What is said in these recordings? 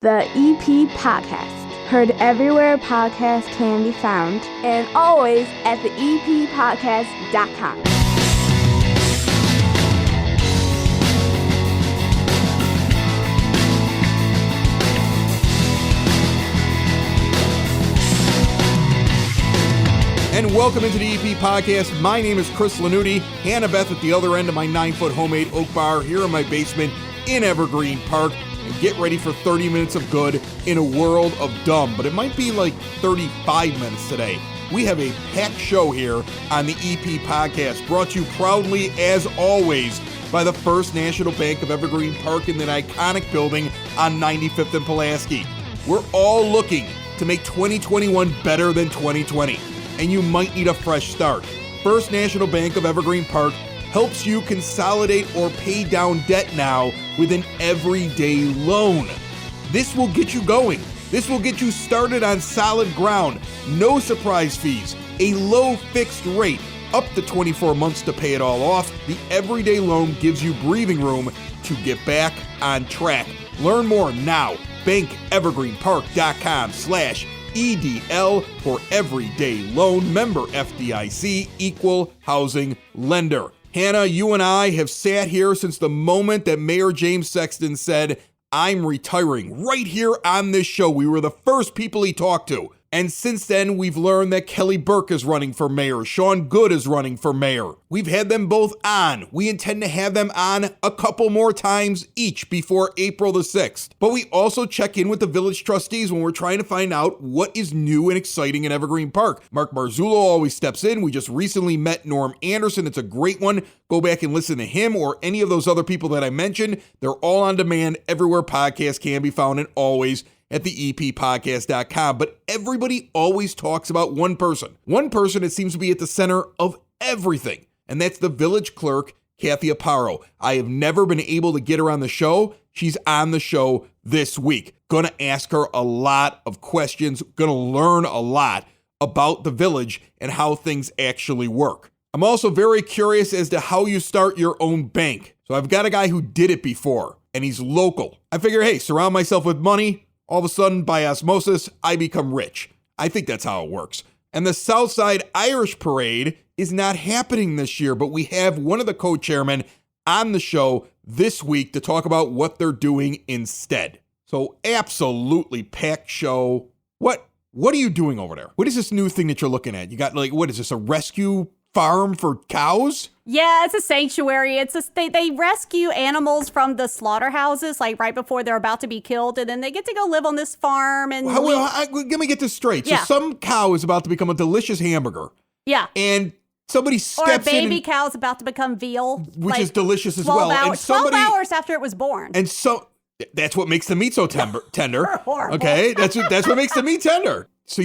The EP Podcast. Heard everywhere podcasts can be found, and always at theeppodcast.com. And welcome into the EP Podcast. My name is Chris Lanuti. Hannah Beth at the other end of my 9-foot homemade oak bar here in my basement in Evergreen Park. And get ready for 30 minutes of good in a world of dumb. But it might be like 35 minutes today. We have a packed show here on the EP Podcast, brought to you proudly, as always, by the First National Bank of Evergreen Park in that iconic building on 95th and Pulaski. We're all looking to make 2021 better than 2020. And you might need a fresh start. First National Bank of Evergreen Park helps you consolidate or pay down debt now with an everyday loan. This will get you going. This will get you started on solid ground. No surprise fees, a low fixed rate, up to 24 months to pay it all off. The everyday loan gives you breathing room to get back on track. Learn more now. BankEvergreenPark.com/EDL for everyday loan. Member FDIC, equal housing lender. Hannah, you and I have sat here since the moment that Mayor James Sexton said, "I'm retiring." Right here on this show, we were the first people he talked to. And since then, we've learned that Kelly Burke is running for mayor. Sean Good is running for mayor. We've had them both on. We intend to have them on a couple more times each before April the 6th. But we also check in with the village trustees when we're trying to find out what is new and exciting in Evergreen Park. Mark Marzullo always steps in. We just recently met Norm Anderson. It's a great one. Go back and listen to him or any of those other people that I mentioned. They're all on demand everywhere podcasts can be found, and always at theeppodcast.com. But everybody always talks about one person that seems to be at the center of everything, and that's the Village Clerk Cathy Aparo. I have never been able to get her on the show. She's on the show this week. Gonna ask her a lot of questions, gonna learn a lot about the village and how things actually work. I'm also very curious as to how you start your own bank. So I've got a guy who did it before, and he's local. I figure, hey, surround myself with money. All of a sudden, by osmosis, I become rich. I think that's how it works. And the Southside Irish Parade is not happening this year, but we have one of the co-chairmen on the show this week to talk about what they're doing instead. So absolutely packed show. What are you doing over there? What is this new thing that you're looking at? You got what is this, a rescue farm for cows? Yeah, it's a sanctuary. They rescue animals from the slaughterhouses like right before they're about to be killed, and then they get to go live on this farm. And let me get this straight. Yeah. So some cow is about to become a delicious hamburger. Yeah. And somebody steps in. Or a baby cow is about to become veal. Which is delicious as well. And 12 hours after it was born. And so that's what makes the meat so tender. Horrible. Okay? That's what makes the meat tender. So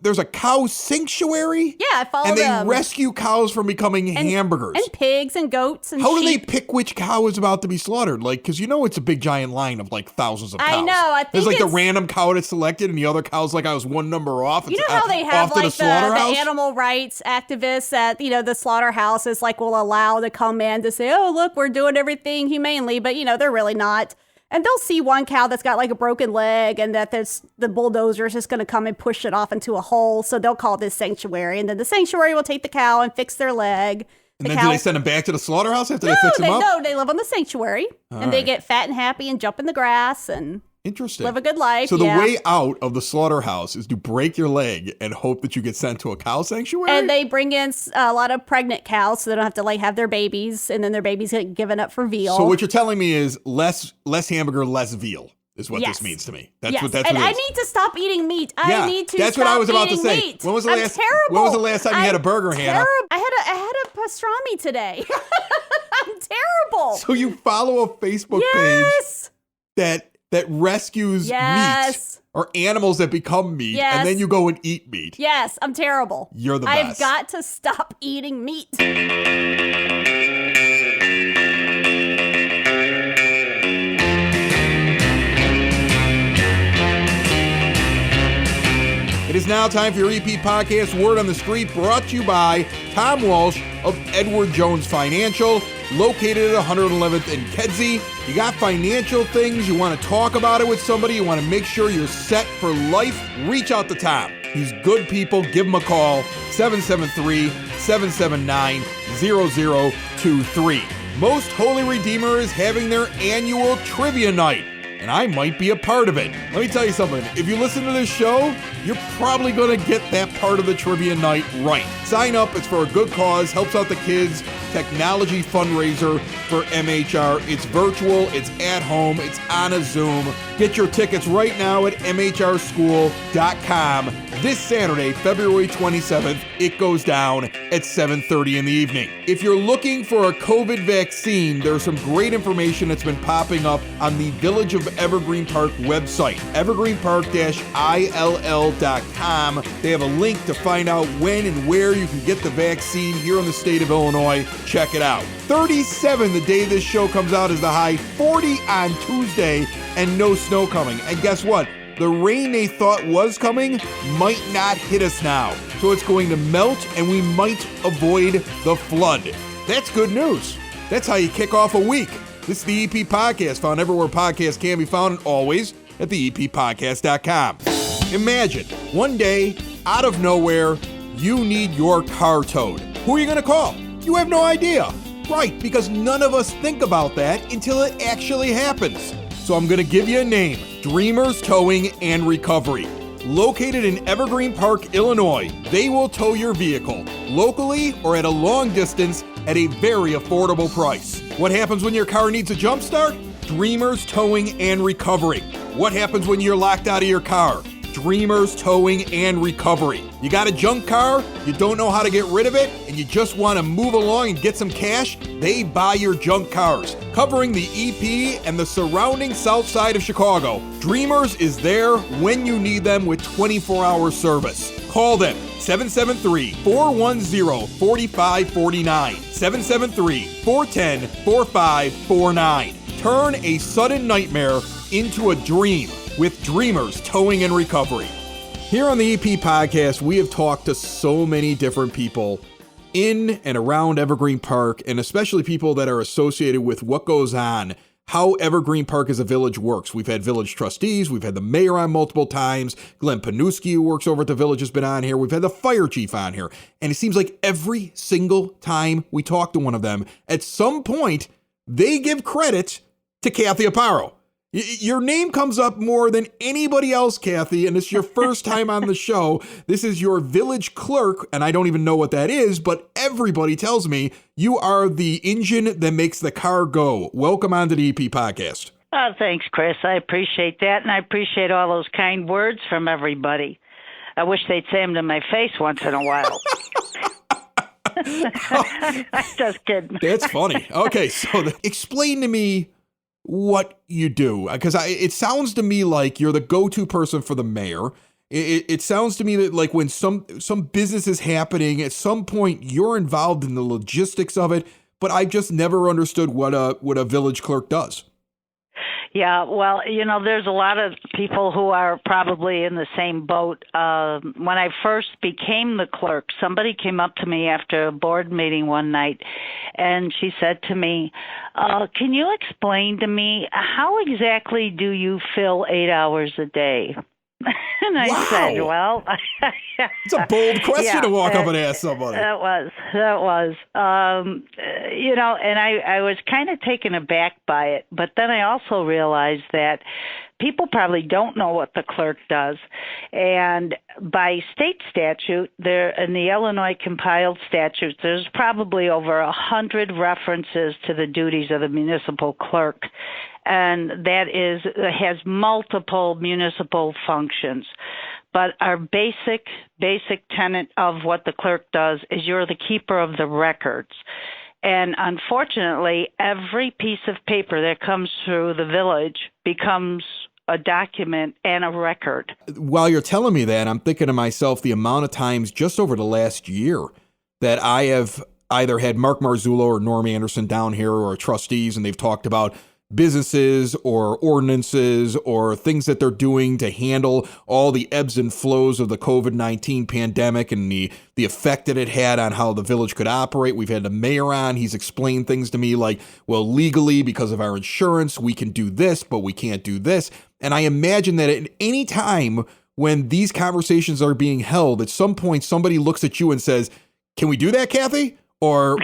there's a cow sanctuary? Yeah, I follow them. And they rescue cows from becoming hamburgers. And pigs and goats and sheep. How do they pick which cow is about to be slaughtered? Because it's a big giant line of thousands of cows. I know. I think there's the random cow that's selected, and the other cow's I was one number off. You know how they have the animal rights activists at the slaughterhouses will allow to come in to say, oh, look, we're doing everything humanely, but they're really not. And they'll see one cow that's got a broken leg, and that the bulldozer is just going to come and push it off into a hole. So they'll call this sanctuary. And then the sanctuary will take the cow and fix their leg. And then do they send them back to the slaughterhouse after they fix them up? No, they live on the sanctuary. They get fat and happy and jump in the grass and interesting. Live a good life. So the way out of the slaughterhouse is to break your leg and hope that you get sent to a cow sanctuary? And they bring in a lot of pregnant cows so they don't have to have their babies, and then their babies get given up for veal. So what you're telling me is less hamburger, less veal is what this means to me. That's what it is. I need to stop eating meat. I need to that's stop what I was about to say. Meat. When was the last time you had a burger, Hannah? I had a pastrami today. I'm terrible. So you follow a Facebook page that rescues meat or animals that become meat, and then you go and eat meat. Yes, I'm terrible. You're the best. I've got to stop eating meat. It is now time for your EP Podcast Word on the Street, brought to you by Tom Walsh of Edward Jones Financial, located at 111th and Kedzie. You got financial things, you want to talk about it with somebody, you want to make sure you're set for life, reach out to Tom. He's good people. Give him a call, 773-779-0023. Most Holy Redeemer is having their annual trivia night, and I might be a part of it. Let me tell you something. If you listen to this show, you're probably going to get that part of the trivia night right. Sign up. It's for a good cause, helps out the kids. Technology fundraiser for MHR. It's virtual, it's at home, it's on a Zoom. Get your tickets right now at mhrschool.com. This Saturday, February 27th, it goes down at 7:30 in the evening. If you're looking for a COVID vaccine, there's some great information that's been popping up on the Village of Evergreen Park website, evergreenpark-ill.com. They have a link to find out when and where you can get the vaccine here in the state of Illinois. Check it out. 37 the day this show comes out is the high, 40 on Tuesday, and no snow coming. And guess what? The rain they thought was coming might not hit us now. So it's going to melt and we might avoid the flood. That's good news. That's how you kick off a week. This is the EP Podcast, found everywhere podcasts can be found, and always at theeppodcast.com. Imagine, one day, out of nowhere, you need your car towed. Who are you going to call? You have no idea. Right, because none of us think about that until it actually happens. So I'm going to give you a name, Dreamers Towing and Recovery. Located in Evergreen Park, Illinois, they will tow your vehicle, locally or at a long distance at a very affordable price. What happens when your car needs a jump start? Dreamers Towing and Recovery. What happens when you're locked out of your car? Dreamers Towing and Recovery. You got a junk car, you don't know how to get rid of it, and you just want to move along and get some cash? They buy your junk cars. Covering the EP and the surrounding south side of Chicago, Dreamers is there when you need them with 24-hour service. Call them, 773-410-4549, 773-410-4549. Turn a sudden nightmare into a dream with Dreamers Towing and Recovery. Here on the EP Podcast, we have talked to so many different people in and around Evergreen Park, and especially people that are associated with what goes on, how Evergreen Park as a village works. We've had village trustees, we've had the mayor on multiple times, Glenn Panuski, who works over at the village, has been on here, we've had the fire chief on here, and it seems like every single time we talk to one of them, at some point, they give credit to Cathy Aparo. Your name comes up more than anybody else, Cathy, and it's your first time on the show. This is your village clerk, and I don't even know what that is, but everybody tells me you are the engine that makes the car go. Welcome on to the EP Podcast. Oh, thanks, Chris. I appreciate that, and I appreciate all those kind words from everybody. I wish they'd say them to my face once in a while. Just kidding. That's funny. Okay, so explain to me what you do, because it sounds to me like you're the go-to person for the mayor. It sounds to me that like when some business is happening, at some point you're involved in the logistics of it, but I've just never understood what a village clerk does. Yeah, well, there's a lot of people who are probably in the same boat. When I first became the clerk, somebody came up to me after a board meeting one night, and she said to me, can you explain to me, how exactly do you fill 8 hours a day? And I said, well... It's a bold question to walk up and ask somebody. That was. And I was kind of taken aback by it. But then I also realized that people probably don't know what the clerk does. And by state statute, in the Illinois compiled statutes, there's probably over 100 references to the duties of the municipal clerk. And that has multiple municipal functions. But our basic tenet of what the clerk does is you're the keeper of the records. And unfortunately, every piece of paper that comes through the village becomes a document and a record. While you're telling me that, I'm thinking to myself the amount of times just over the last year that I have either had Mark Marzullo or Norm Anderson down here or trustees, and they've talked about businesses or ordinances or things that they're doing to handle all the ebbs and flows of the COVID-19 pandemic and the effect that it had on how the village could operate. We've had the mayor on. He's explained things to me like, well, legally, because of our insurance, we can do this, but we can't do this. And I imagine that at any time when these conversations are being held, at some point somebody looks at you and says, can we do that, Cathy? Or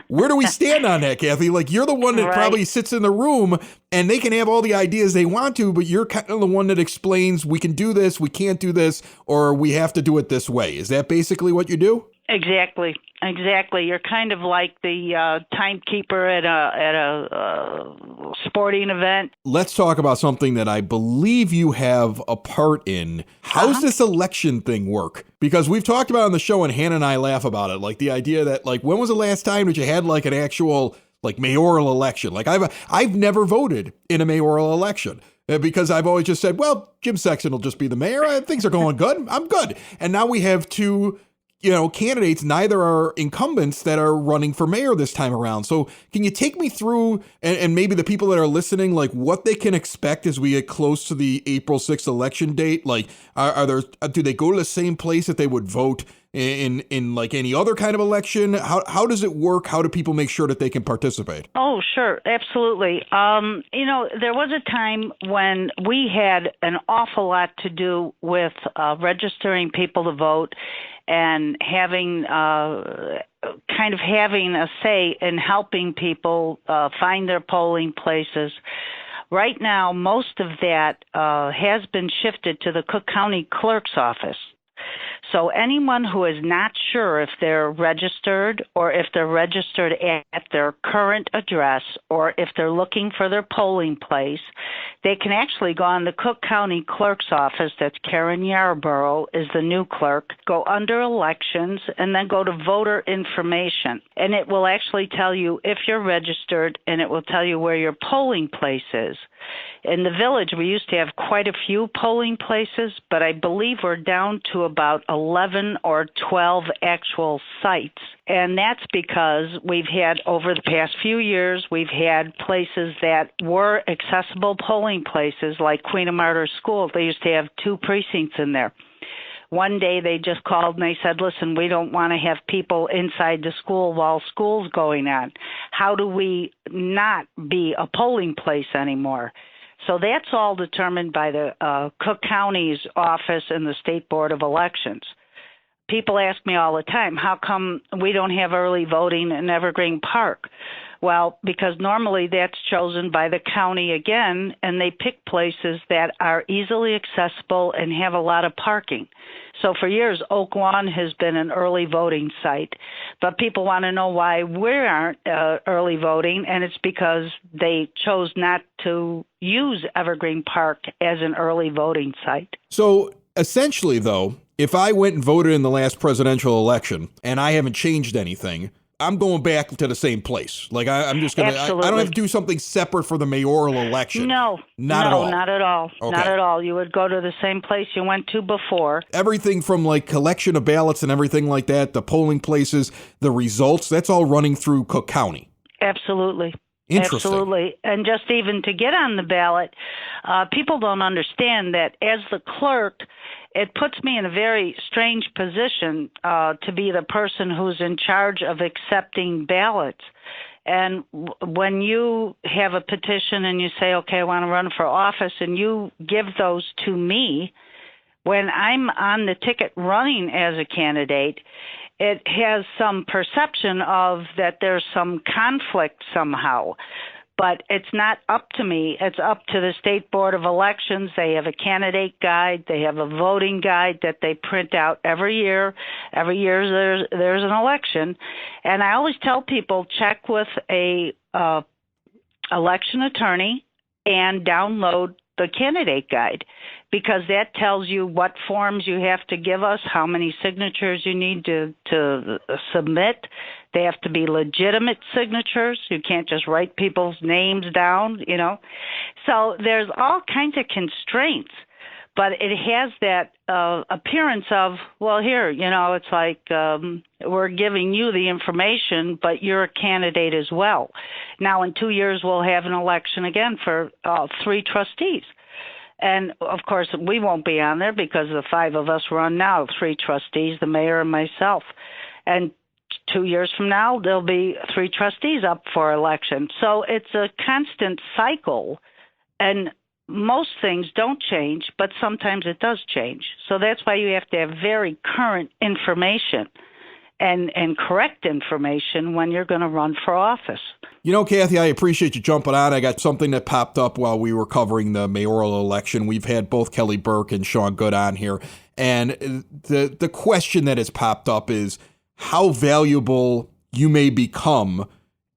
where do we stand on that, Cathy? Like, you're the one that probably sits in the room and they can have all the ideas they want to, but you're kind of the one that explains we can do this, we can't do this, or we have to do it this way. Is that basically what you do? Exactly. You're kind of like the timekeeper at a sporting event. Let's talk about something that I believe you have a part in. How's this election thing work? Because we've talked about it on the show, and Hannah and I laugh about it. Like the idea that, like, when was the last time that you had like an actual like mayoral election? Like I've never voted in a mayoral election. Because I've always just said, well, Jim Sexton will just be the mayor. Things are going good. I'm good. And now we have two candidates, neither are incumbents, that are running for mayor this time around. So can you take me through, and maybe the people that are listening, like what they can expect as we get close to the April 6th election date? Like, do they go to the same place that they would vote in like any other kind of election? How does it work? How do people make sure that they can participate? Oh, sure. Absolutely. There was a time when we had an awful lot to do with registering people to vote and having having a say in helping people find their polling places. Right now, most of that has been shifted to the Cook County Clerk's office. So anyone who is not sure if they're registered or if they're registered at their current address or if they're looking for their polling place, they can actually go on the Cook County Clerk's office. That's Karen Yarborough is the new clerk. Go under elections and then go to voter information. And it will actually tell you if you're registered, and it will tell you where your polling place is. In the village, we used to have quite a few polling places, but I believe we're down to about 11 or 12 actual sites. And that's because we've had, over the past few years, we've had places that were accessible polling places, like Queen of Martyrs School. They used to have 2 precincts in there. One day they just called and they said, listen, we don't want to have people inside the school while school's going on. How do we not be a polling place anymore? So that's all determined by the Cook County's office and the State Board of Elections. People ask me all the time, how come we don't have early voting in Evergreen Park? Well, because normally that's chosen by the county again, and they pick places that are easily accessible and have a lot of parking. So for years, Oak Lawn has been an early voting site, but people want to know why we aren't early voting, and it's because they chose not to use Evergreen Park as an early voting site. So essentially, though, if I went and voted in the last presidential election and I haven't changed anything, I'm going back to the same place. Like I'm just going to, I don't have to do something separate for the mayoral election. No, not at all. Not at all. Okay. Not at all. You would go to the same place you went to before. Everything from like collection of ballots and everything like that, the polling places, the results, that's all running through Cook County. Absolutely. Interesting. Absolutely. And just even to get on the ballot, people don't understand that as the clerk, it puts me in a very strange position to be the person who's in charge of accepting ballots. And when you have a petition and you say, okay, I want to run for office, and you give those to me, when I'm on the ticket running as a candidate, it has some perception of that there's some conflict somehow. But it's not up to me. It's up to the State Board of Elections. They have a candidate guide. They have a voting guide that they print out every year. Every year there's an election. And I always tell people, check with a election attorney and download the candidate guide, because that tells you what forms you have to give us, how many signatures you need to submit. They have to be legitimate signatures. You can't just write people's names down, So there's all kinds of constraints. but it has that appearance of, well, here, it's like we're giving you the information, but you're a candidate as well. Now, in 2 years, we'll have an election again for 3 trustees. And, of course, we won't be on there because the 5 of us run now, 3 trustees, the mayor and myself. And 2 years from now, there'll be 3 trustees up for election. So it's a constant cycle, and most things don't change, but sometimes it does change. So that's why you have to have very current information and correct information when you're going to run for office. Kathy, I appreciate you jumping on. I got something that popped up while we were covering the mayoral election. We've had both Kelly Burke and Sean Good on here, and the question that has popped up is how valuable you may become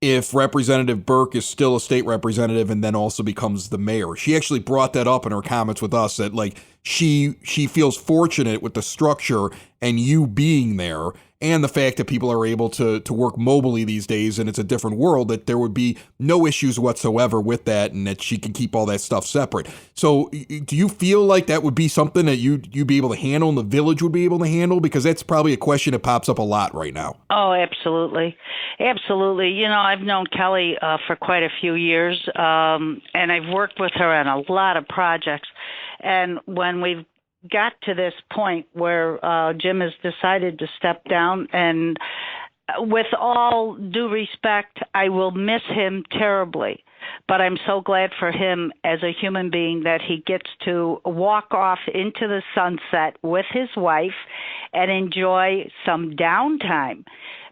if Representative Burke is still a state representative and then also becomes the mayor. She actually brought that up in her comments with us, that she feels fortunate with the structure and you being there, and the fact that people are able to work mobily these days, and it's a different world, that there would be no issues whatsoever with that, and that she can keep all that stuff separate. So do you feel like that would be something that you'd be able to handle and the village would be able to handle? Because that's probably a question that pops up a lot right now. Oh, absolutely. Absolutely. I've known Kelly for quite a few years, and I've worked with her on a lot of projects. And when we've got to this point where Jim has decided to step down, and with all due respect, I will miss him terribly. But I'm so glad for him as a human being that he gets to walk off into the sunset with his wife and enjoy some downtime.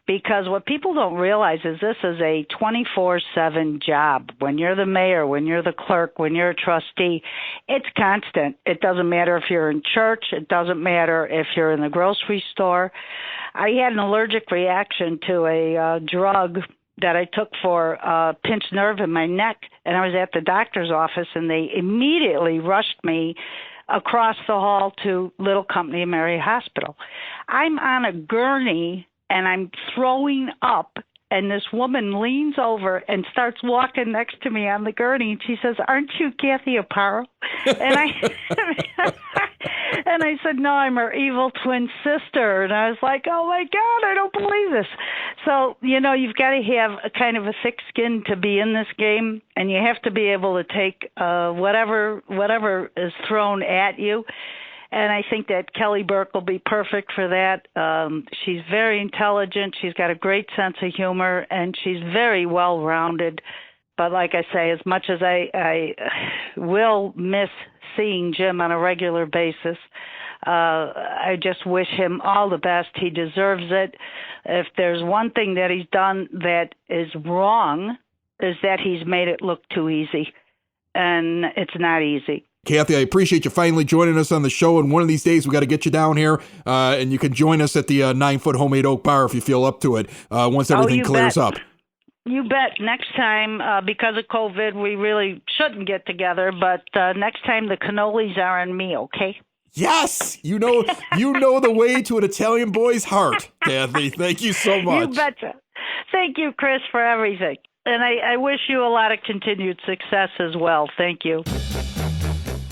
Because what people don't realize is this is a 24/7 job. When you're the mayor, when you're the clerk, when you're a trustee, it's constant. It doesn't matter if you're in church. It doesn't matter if you're in the grocery store. I had an allergic reaction to a drug that I took for a pinched nerve in my neck, and I was at the doctor's office, and they immediately rushed me across the hall to Little Company of Mary Hospital. I'm on a gurney, and I'm throwing up, and this woman leans over and starts walking next to me on the gurney, and she says, "Aren't you Cathy Aparo?" And I said, "No, I'm her evil twin sister." And I was like, "Oh my God, I don't believe this." So, you've got to have a kind of a thick skin to be in this game, and you have to be able to take whatever is thrown at you. And I think that Kelly Burke will be perfect for that. She's very intelligent. She's got a great sense of humor, and she's very well-rounded. But like I say, as much as I will miss seeing Jim on a regular basis, I just wish him all the best. He deserves it. If there's one thing that he's done that is wrong, is that he's made it look too easy. And it's not easy. Kathy, I appreciate you finally joining us on the show, and one of these days we got to get you down here, and you can join us at the 9-foot homemade oak bar if you feel up to it, once everything clears up. You bet. Next time, because of COVID, we really shouldn't get together, but next time the cannolis are on me, okay? Yes! You know the way to an Italian boy's heart, Kathy. Thank you so much. You betcha. Thank you, Chris, for everything. And I wish you a lot of continued success as well. Thank you.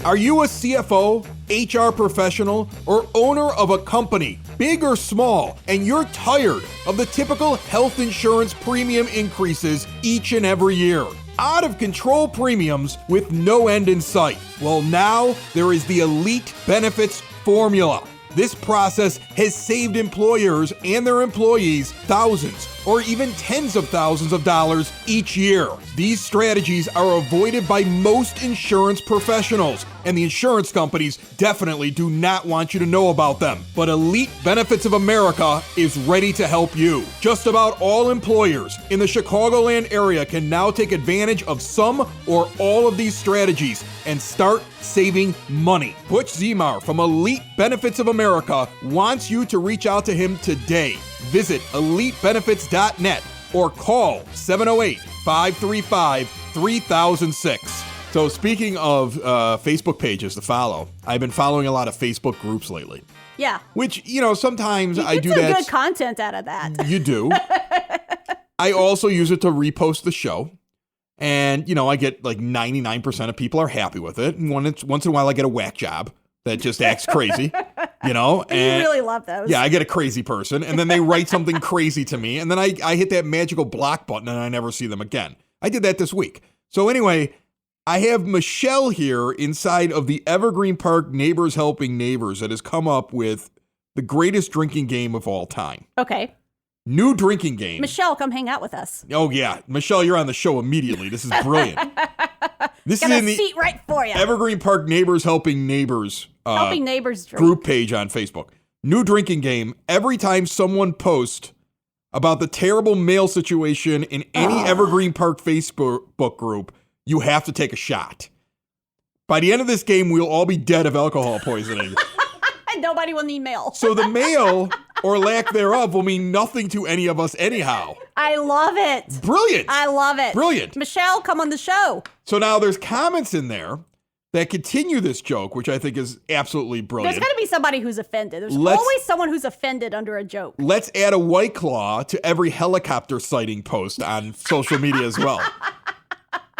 Are you a CFO, HR professional, or owner of a company, big or small, and you're tired of the typical health insurance premium increases each and every year? Out of control premiums with no end in sight. Well, now there is the Elite Benefits Formula. This process has saved employers and their employees thousands or even tens of thousands of dollars each year. These strategies are avoided by most insurance professionals, and the insurance companies definitely do not want you to know about them. But Elite Benefits of America is ready to help you. Just about all employers in the Chicagoland area can now take advantage of some or all of these strategies and start saving money. Butch Zemar from Elite Benefits of America wants you to reach out to him today. Visit elitebenefits.net or call 708-535-3006. So speaking of Facebook pages to follow, I've been following a lot of Facebook groups lately. Yeah. Which, sometimes I do that. You get some good content out of that. You do. I also use it to repost the show. And, I get like 99% of people are happy with it. And once in a while I get a whack job. that just acts crazy, you know? And you really love those. Yeah, I get a crazy person, and then they write something crazy to me, and then I hit that magical block button, and I never see them again. I did that this week. So anyway, I have Michelle here inside of the Evergreen Park Neighbors Helping Neighbors that has come up with the greatest drinking game of all time. Okay. New drinking game. Michelle, come hang out with us. Oh, yeah. Michelle, you're on the show immediately. This is brilliant. This Got is in a the seat right for you. Evergreen Park Neighbors Helping Neighbors Helping Neighbors drink. group page on Facebook. New drinking game. Every time someone posts about the terrible mail situation in any Evergreen Park Facebook group, you have to take a shot. By the end of this game, we'll all be dead of alcohol poisoning. And nobody will need mail. So the mail, or lack thereof, will mean nothing to any of us anyhow. I love it. Brilliant. I love it. Brilliant. Michelle, come on the show. So now there's comments in there that continue this joke, which I think is absolutely brilliant. There's got to be somebody who's offended. There's always someone who's offended under a joke. Let's add a White Claw to every helicopter sighting post on social media as well.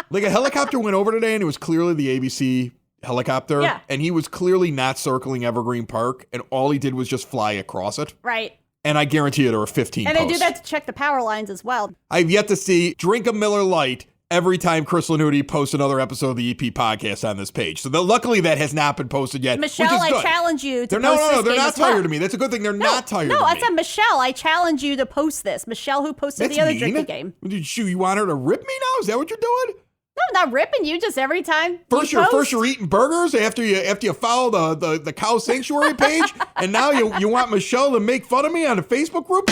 Like a helicopter went over today and it was clearly the ABC helicopter. Yeah. And he was clearly not circling Evergreen Park. And all he did was just fly across it. Right. And I guarantee you there were 15 And posts. they do that to check the power lines as well. I've yet to see drink a Miller Lite every time Chris Lanuti posts another episode of the EP podcast on this page. So luckily that has not been posted yet. Michelle, which is good. I challenge you to No, post this they're game not as well. tired of me. That's a good thing. They're not tired of me. No, I said Michelle, I challenge you to post this. Michelle, who posted That's the other mean. drinking game. Shoot, you want her to rip me now? Is that what you're doing? No, I'm not ripping you. Just every time First you're eating burgers after you follow the cow sanctuary page, and now you want Michelle to make fun of me on a Facebook group?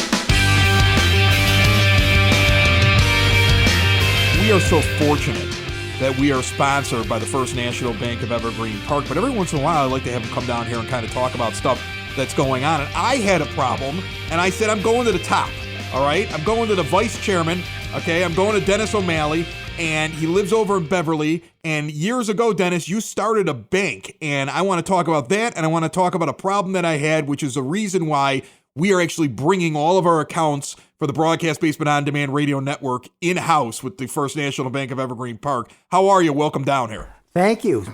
We are so fortunate that we are sponsored by the First National Bank of Evergreen Park, but every once in a while I like to have them come down here and kind of talk about stuff that's going on. And I had a problem, and I said I'm going to the top, all right? I'm going to the vice chairman, okay? I'm going to Dennis O'Malley, and he lives over in Beverly. And years ago, Dennis, you started a bank, and I want to talk about that, and I want to talk about a problem that I had, which is the reason why we are actually bringing all of our accounts for the Broadcast Basement On Demand Radio Network in-house with the First National Bank of Evergreen Park. How are you? Welcome down here. Thank you.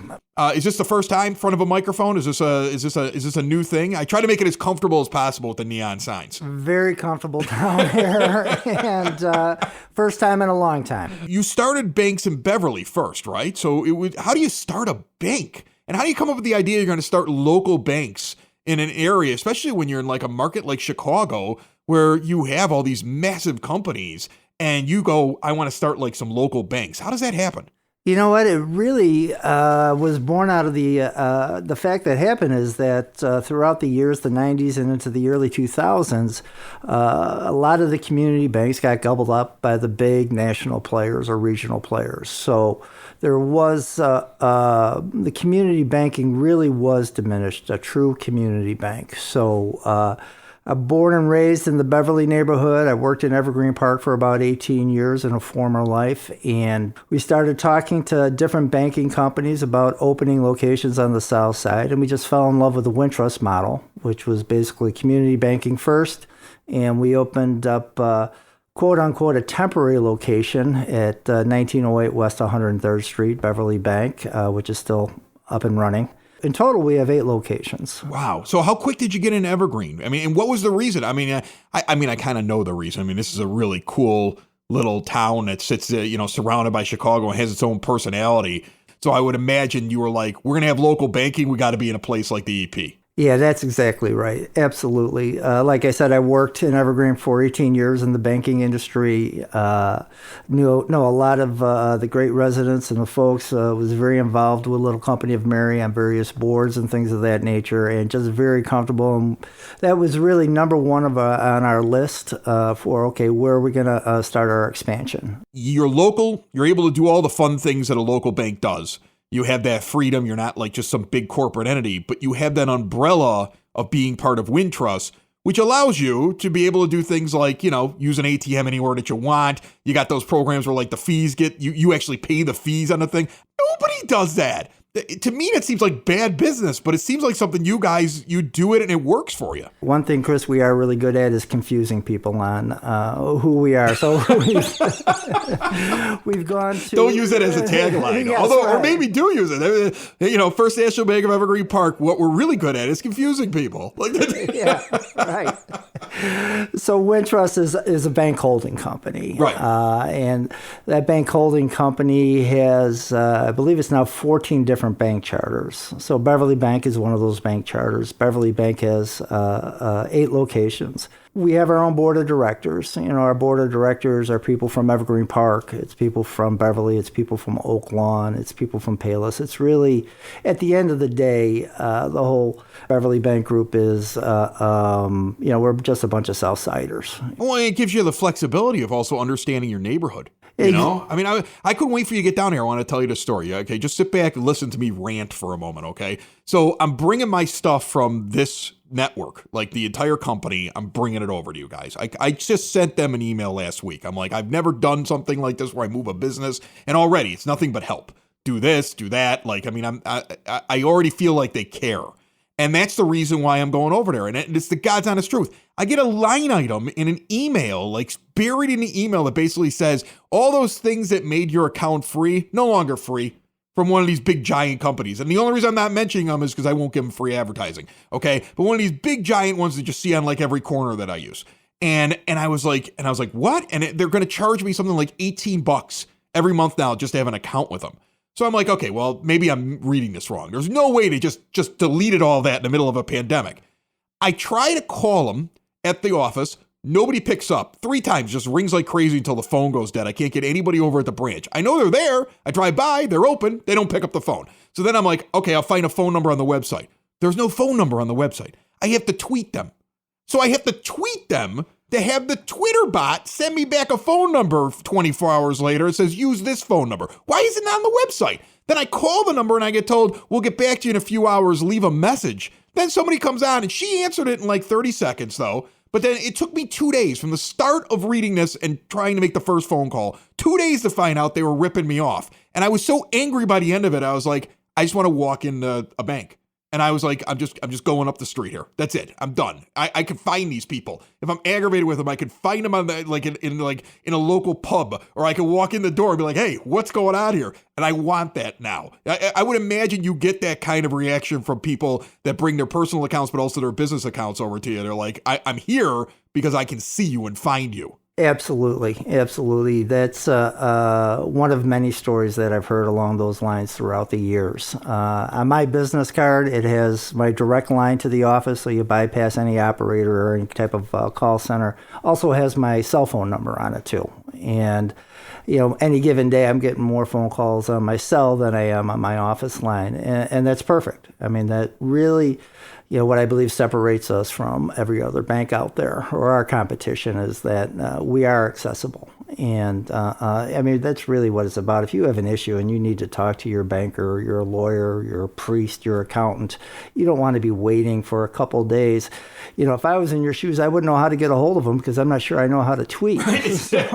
Is this the first time in front of a microphone? Is this a new thing? I try to make it as comfortable as possible with the neon signs. Very comfortable down here, and first time in a long time. You started banks in Beverly first, right? So how do you start a bank? And how do you come up with the idea you're going to start local banks in an area, especially when you're in like a market like Chicago, where you have all these massive companies, and you go, I want to start like some local banks? How does that happen? You know what? It really was born out of the fact that happened is that throughout the years, the 90s and into the early 2000s, a lot of the community banks got gobbled up by the big national players or regional players. So there was the community banking really was diminished, a true community bank. So I'm born and raised in the Beverly neighborhood. I worked in Evergreen Park for about 18 years in a former life, and we started talking to different banking companies about opening locations on the south side, and we just fell in love with the Wintrust model, which was basically community banking first, and we opened up quote-unquote a temporary location at 1908 West 103rd Street, Beverly Bank, which is still up and running. In total, we have 8 locations. Wow. So how quick did you get into Evergreen? I mean, and what was the reason? I mean, I kind of know the reason. I mean, this is a really cool little town that sits, surrounded by Chicago and has its own personality. So I would imagine you were like, we're going to have local banking. We got to be in a place like the EP. Yeah, that's exactly right. Absolutely. Like I said, I worked in Evergreen for 18 years in the banking industry. Knew a lot of the great residents and the folks. Was very involved with Little Company of Mary on various boards and things of that nature, and just very comfortable. And that was really number one on our list for, okay, where are we going to start our expansion? You're local. You're able to do all the fun things that a local bank does. You have that freedom. You're not like just some big corporate entity, but you have that umbrella of being part of Wintrust, which allows you to be able to do things like, use an ATM anywhere that you want. You got those programs where like the fees you actually pay the fees on the thing. Nobody does that. To me, that seems like bad business, but it seems like something you do it and it works for you. One thing, Chris, we are really good at is confusing people on who we are. So we've gone to... Don't use it as a tagline. Yes, Although, right. Or maybe do use it. First National Bank of Evergreen Park, what we're really good at is confusing people. Yeah, right. So Wintrust is a bank holding company. Right. And that bank holding company has, I believe it's now 14 different bank charters. So Beverly Bank is one of those bank charters. Beverly Bank has 8 locations. We have our own board of directors. Our board of directors are people from Evergreen Park. It's people from Beverly. It's people from Oak Lawn. It's people from Palos. It's really, at the end of the day, the whole Beverly Bank group is, we're just a bunch of Southsiders. Well, it gives you the flexibility of also understanding your neighborhood. I mean, I couldn't wait for you to get down here. I want to tell you the story. Okay, just sit back and listen to me rant for a moment. Okay, so I'm bringing my stuff from this network, like the entire company. I'm bringing it over to you guys. I just sent them an email last week. I'm like, I've never done something like this where I move a business, and already it's nothing but help. Do this, do that. I already feel like they care. And that's the reason why I'm going over there. And it's the God's honest truth. I get a line item in an email, like buried in the email, that basically says all those things that made your account free, no longer free, from one of these big giant companies. And the only reason I'm not mentioning them is because I won't give them free advertising. Okay. But one of these big giant ones that you see on like every corner that I use. And I was like, what? And they're going to charge me something like $18 every month now just to have an account with them. So I'm like, okay, well, maybe I'm reading this wrong. There's no way to just deleted all that in the middle of a pandemic. I try to call them at the office. Nobody picks up. 3 times, just rings like crazy until the phone goes dead. I can't get anybody over at the branch. I know they're there. I drive by, they're open. They don't pick up the phone. So then I'm like, okay, I'll find a phone number on the website. There's no phone number on the website. I have to tweet them. So I have to tweet them to have the Twitter bot send me back a phone number 24 hours later. It says, use this phone number. Why isn't it on the website? Then I call the number and I get told, we'll get back to you in a few hours, leave a message. Then somebody comes on and she answered it in like 30 seconds though. But then it took me 2 days from the start of reading this and trying to make the first phone call, 2 days to find out they were ripping me off. And I was so angry by the end of it. I was like, I just want to walk into a bank. And I was like, I'm just going up the street here. That's it. I'm done. I can find these people. If I'm aggravated with them, I can find them on the, in a local pub, or I can walk in the door and be like, hey, what's going on here? And I want that now. I would imagine you get that kind of reaction from people that bring their personal accounts, but also their business accounts over to you. They're like, I'm here because I can see you and find you. Absolutely. That's one of many stories that I've heard along those lines throughout the years. On my business card, it has my direct line to the office, so you bypass any operator or any type of call center. Also has my cell phone number on it too. And any given day, I'm getting more phone calls on my cell than I am on my office line, and that's perfect. I mean, that really, what I believe separates us from every other bank out there, or our competition, is that we are accessible. And that's really what it's about. If you have an issue and you need to talk to your banker, your lawyer, your priest, your accountant, you don't want to be waiting for a couple days. If I was in your shoes, I wouldn't know how to get a hold of them because I'm not sure I know how to tweet. So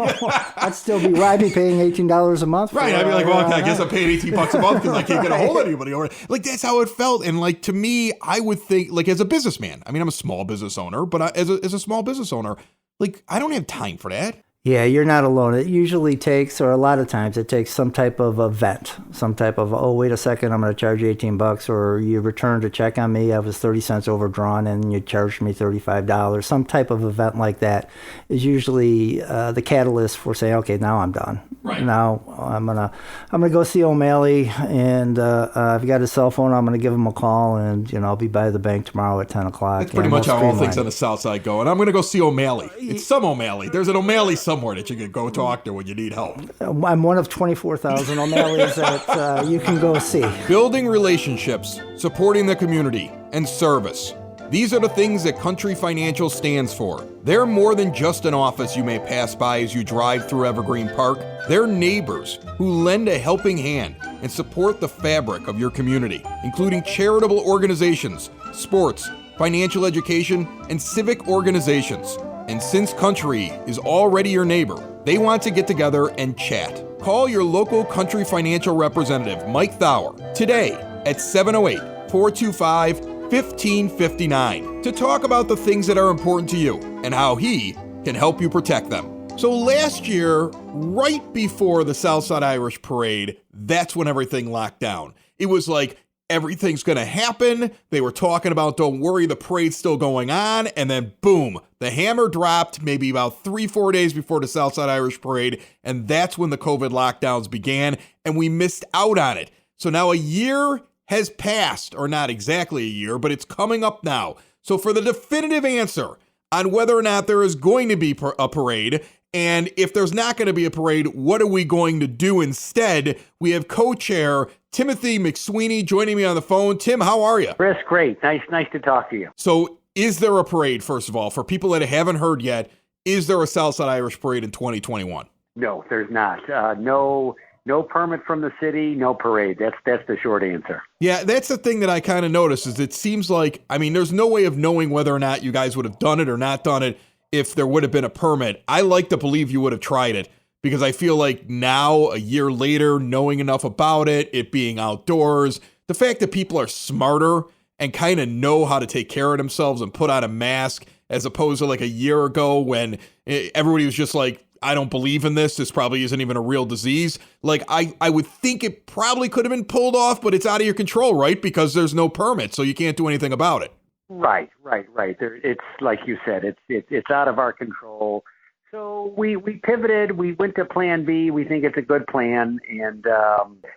I'd still be paying $18 a month. Right. I'd be like, well, I guess I'm paying $18 a month because I can't get a hold of anybody. Or like, that's how it felt. And like, to me, I would think, like, as a businessman, I mean, I'm a small business owner, but as a small business owner, like, I don't have time for that. Yeah, you're not alone. It usually takes, or a lot of times, it takes some type of event, some type of, oh, wait a second, I'm going to charge you $18, or you returned a check on me, I was 30 cents overdrawn, and you charged me $35. Some type of event like that is usually the catalyst for saying, okay, now I'm done. Right. Now I'm gonna go see O'Malley, and if you got his cell phone, I'm gonna give him a call, and I'll be by the bank tomorrow at 10 o'clock. That's pretty much how all things on the South Side go. And I'm gonna go see O'Malley. It's some O'Malley. There's an O'Malley somewhere that you can go talk to when you need help. I'm one of 24,000 O'Malleys that you can go see. Building relationships, supporting the community, and service. These are the things that Country Financial stands for. They're more than just an office you may pass by as you drive through Evergreen Park. They're neighbors who lend a helping hand and support the fabric of your community, including charitable organizations, sports, financial education, and civic organizations. And since Country is already your neighbor, they want to get together and chat. Call your local Country Financial representative, Mike Thauer, today at 708-425-1559 to talk about the things that are important to you and how he can help you protect them. So last year, right before the Southside Irish Parade, that's when everything locked down. It was like everything's going to happen. They were talking about, don't worry, the parade's still going on. And then boom, the hammer dropped maybe about 3-4 days before the Southside Irish Parade. And that's when the COVID lockdowns began. And we missed out on it. So now a year has passed, or not exactly a year, but it's coming up now. So for the definitive answer on whether or not there is going to be a parade, and if there's not going to be a parade, what are we going to do instead? We have co-chair Timothy McSweeney joining me on the phone. Tim, how are you? Chris, great. Nice to talk to you. So is there a parade, first of all? For people that haven't heard yet, is there a Southside Irish Parade in 2021? No, there's not. No permit from the city, no parade. That's the short answer. Yeah, that's the thing that I kind of noticed is it seems like, I mean, there's no way of knowing whether or not you guys would have done it or not done it if there would have been a permit. I like to believe you would have tried it because I feel like now, a year later, knowing enough about it, it being outdoors, the fact that people are smarter and kind of know how to take care of themselves and put on a mask as opposed to like a year ago when everybody was just like, I don't believe in this. This probably isn't even a real disease. Like, I would think it probably could have been pulled off, but it's out of your control, right? Because there's no permit, so you can't do anything about it. Right. It's like you said, it's out of our control. So we pivoted. We went to Plan B. We think it's a good plan, and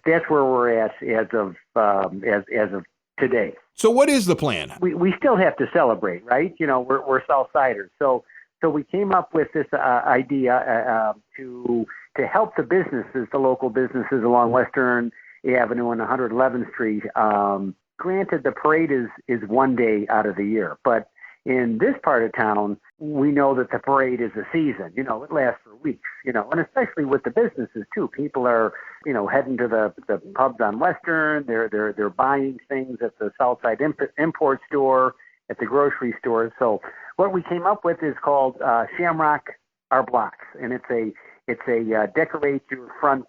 that's where we're at as of today. So what is the plan? We still have to celebrate, right? You know, we're Southsiders, so we came up with this idea to help the businesses, the local businesses along Western Avenue and 111th Street. Granted, the parade is one day out of the year, but in this part of town, we know that the parade is a season. You know, it lasts for weeks. You know, and especially with the businesses too. People are, you know, heading to the pubs on Western. They're buying things at the Southside Import Store, at the grocery stores. So what we came up with is called Shamrock Our Blocks, and it's a decorate your front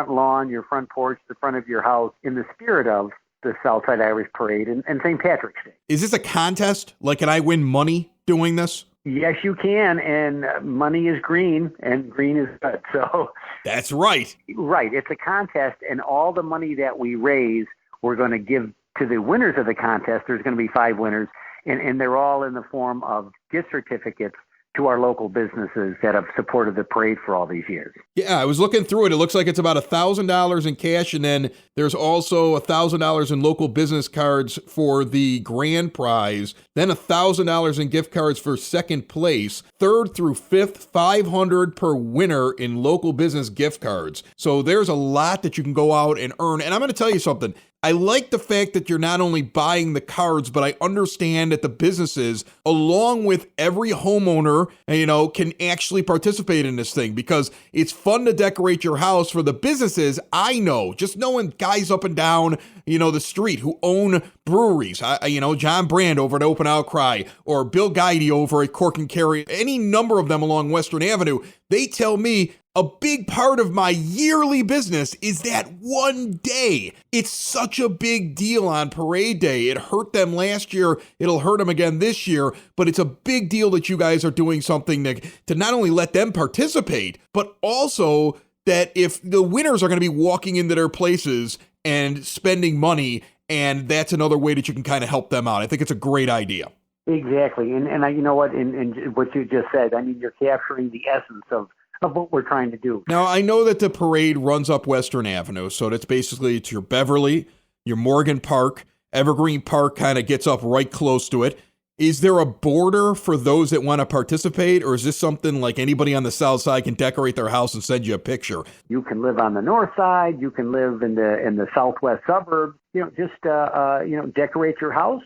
lawn, your front porch, the front of your house in the spirit of the Southside Irish Parade and St. Patrick's Day. Is this a contest? Like, can I win money doing this? Yes, you can, and money is green, and green is good. So that's right. Right. It's a contest, and all the money that we raise, we're going to give to the winners of the contest. There's going to be 5 winners, and they're all in the form of gift certificates to our local businesses that have supported the parade for all these years. Yeah, I was looking through it. It looks like it's about $1,000 in cash, and then there's also $1,000 in local business cards for the grand prize, then $1,000 in gift cards for second place, third through fifth, $500 per winner in local business gift cards. So there's a lot that you can go out and earn. And I'm going to tell you something. I like the fact that you're not only buying the cards, but I understand that the businesses, along with every homeowner, you know, can actually participate in this thing because it's fun to decorate your house for the businesses. I know, just knowing guys up and down, you know, the street who own breweries, you know, John Brand over at Open Outcry or Bill Guidey over at Cork and Carry, any number of them along Western Avenue, they tell me a big part of my yearly business is that one day. It's such a big deal on parade day. It hurt them last year. It'll hurt them again this year. But it's a big deal that you guys are doing something to not only let them participate, but also that if the winners are going to be walking into their places and spending money, and that's another way that you can kind of help them out. I think it's a great idea. Exactly. And you know what? And what you just said, I mean, you're capturing the essence of what we're trying to do. Now, I know that the parade runs up Western Avenue, so that's basically it's your Beverly, your Morgan Park, Evergreen Park kind of gets up right close to it. Is there a border for those that want to participate, or is this something like anybody on the south side can decorate their house and send you a picture? You can live on the north side. You can live in the southwest suburbs. You know, just decorate your house.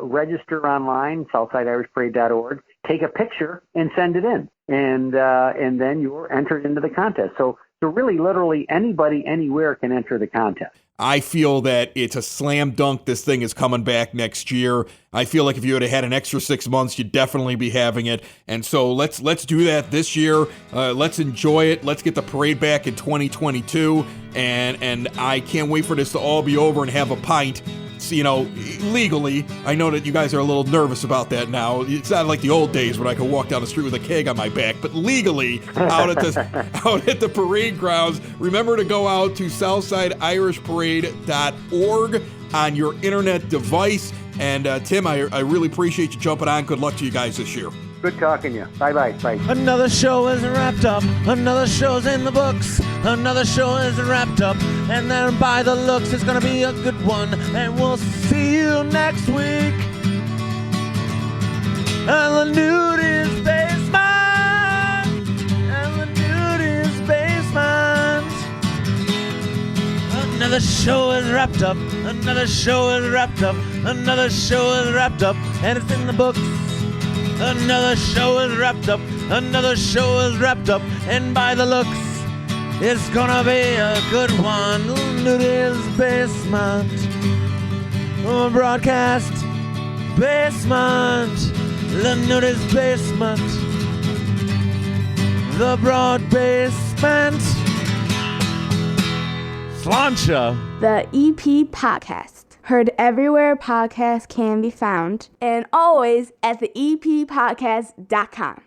Register online, southsideirishparade.org. Take a picture and send it in, and then you're entered into the contest. So really, literally, anybody, anywhere can enter the contest. I feel that it's a slam dunk. This thing is coming back next year. I feel like if you would have had an extra 6 months, you'd definitely be having it. And so let's do that this year. Let's enjoy it. Let's get the parade back in 2022. And I can't wait for this to all be over and have a pint. You know, legally, I know that you guys are a little nervous about that now. It's not like the old days when I could walk down the street with a keg on my back, but legally, out at the parade grounds, remember to go out to southsideirishparade.org on your internet device. And Tim, I really appreciate you jumping on. Good luck to you guys this year. Good talking to you. Bye-bye. Bye. Another show is wrapped up. Another show's in the books. Another show is wrapped up. And then by the looks, it's going to be a good one. And we'll see you next week. And the nude is basement. And the nude is basement. Another show is wrapped up. Another show is wrapped up. Another show is wrapped up. And it's in the books. Another show is wrapped up. Another show is wrapped up. And by the looks, it's gonna be a good one. Nudie's Basement. Broadcast Basement. The Nudie's Basement. The Broad Basement. Slancha. The EP Podcast. Heard everywhere podcasts can be found, and always at the eppodcast.com.